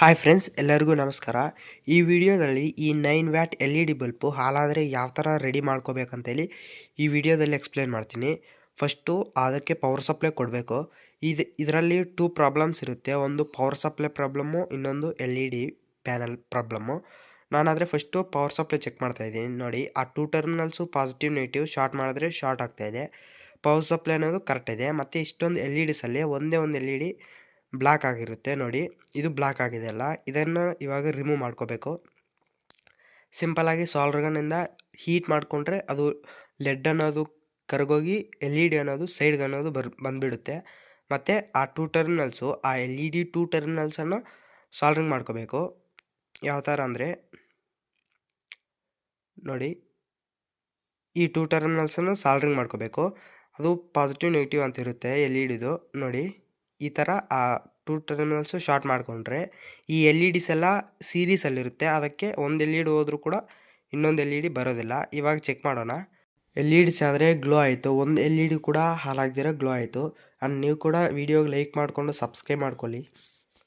Hi friends, ಎಲ್ಲರಿಗೂ ನಮಸ್ಕಾರ. ಈ ವಿಡಿಯೋದಲ್ಲಿ ಈ 9 watt L E D bulb ಹಾಳಾದರೆ ಯಾವ ಥರ ರೆಡಿ ಮಾಡ್ಕೋಬೇಕಂತೇಳಿ ಈ ವಿಡಿಯೋದಲ್ಲಿ ಎಕ್ಸ್ಪ್ಲೇನ್ ಮಾಡ್ತೀನಿ. ಫಸ್ಟು ಅದಕ್ಕೆ ಪವರ್ ಸಪ್ಲೈ ಕೊಡಬೇಕು. ಇದರಲ್ಲಿ ಟೂ ಪ್ರಾಬ್ಲಮ್ಸ್ ಇರುತ್ತೆ. ಒಂದು ಪವರ್ ಸಪ್ಲೈ ಪ್ರಾಬ್ಲಮ್ಮು, ಇನ್ನೊಂದು L E D panel problem. ನಾನಾದರೆ ಫಸ್ಟು ಪವರ್ ಸಪ್ಲೈ ಚೆಕ್ ಮಾಡ್ತಾ ಇದ್ದೀನಿ. ನೋಡಿ, ಆ two terminals positive negative short ಮಾಡಿದ್ರೆ ಶಾರ್ಟ್ ಆಗ್ತಾಯಿದೆ. ಪವರ್ ಸಪ್ಲೈ ಅನ್ನೋದು ಕರೆಕ್ಟ್ ಇದೆ. ಮತ್ತು ಇಷ್ಟೊಂದು ಎಲ್ ಇ ಡಿಸಲ್ಲಿ ಒಂದೇ ಒಂದು ಎಲ್ ಇ ಡಿ ಬ್ಲಾಕ್ ಆಗಿರುತ್ತೆ. ನೋಡಿ, ಇದು ಬ್ಲಾಕ್ ಆಗಿದೆ ಅಲ್ಲ, ಇದನ್ನು ಇವಾಗ ರಿಮೂವ್ ಮಾಡ್ಕೋಬೇಕು. ಸಿಂಪಲಾಗಿ ಸಾಲ್ಡರ್ ಗನ್ನಿಂದ ಹೀಟ್ ಮಾಡಿಕೊಂಡ್ರೆ ಅದು ಲೆಡ್ ಅನ್ನೋದು ಕರಗೋಗಿ ಎಲ್ ಇ ಡಿ ಅನ್ನೋದು ಸೈಡ್ಗೆ ಅನ್ನೋದು ಬಂದುಬಿಡುತ್ತೆ. ಮತ್ತು ಆ ಟೂ ಟರ್ಮಿನಲ್ಸು, ಆ ಎಲ್ ಇ ಡಿ ಟೂ ಟರ್ಮಿನಲ್ಸನ್ನು ಸಾಲ್ಡ್ರಿಂಗ್ ಮಾಡ್ಕೋಬೇಕು. ಯಾವ ಥರ ಅಂದರೆ ನೋಡಿ, ಈ ಟೂ ಟರ್ಮಿನಲ್ಸನ್ನು ಸಾಲ್ಡ್ರಿಂಗ್ ಮಾಡ್ಕೋಬೇಕು. ಅದು ಪಾಸಿಟಿವ್ ನೆಗೆಟಿವ್ ಅಂತ ಇರುತ್ತೆ ಎಲ್ ಇ ಡಿದು. ನೋಡಿ, ಈ ಥರ ಆ ಟೂ ಟರ್ಮಿನಲ್ಸು ಶಾರ್ಟ್ ಮಾಡಿಕೊಂಡ್ರೆ ಈ ಎಲ್ ಇ ಡಿಸ್ ಎಲ್ಲ ಸೀರೀಸಲ್ಲಿರುತ್ತೆ. ಅದಕ್ಕೆ ಒಂದು ಎಲ್ ಇ ಡಿ ಹೋದರೂ ಕೂಡ ಇನ್ನೊಂದು ಎಲ್ ಇ ಡಿ ಬರೋದಿಲ್ಲ. ಇವಾಗ ಚೆಕ್ ಮಾಡೋಣ. ಎಲ್ ಇ ಡಿಸ್ ಆದರೆ ಗ್ಲೋ ಆಯಿತು, ಒಂದು ಎಲ್ ಇ ಡಿ ಕೂಡ ಹಾಳಾಗ್ದಿರ ಗ್ಲೋ ಆಯಿತು. ಆ್ಯಂಡ್ ನೀವು ಕೂಡ ವಿಡಿಯೋಗೆ ಲೈಕ್ ಮಾಡಿಕೊಂಡು ಸಬ್ಸ್ಕ್ರೈಬ್ ಮಾಡ್ಕೊಳ್ಳಿ.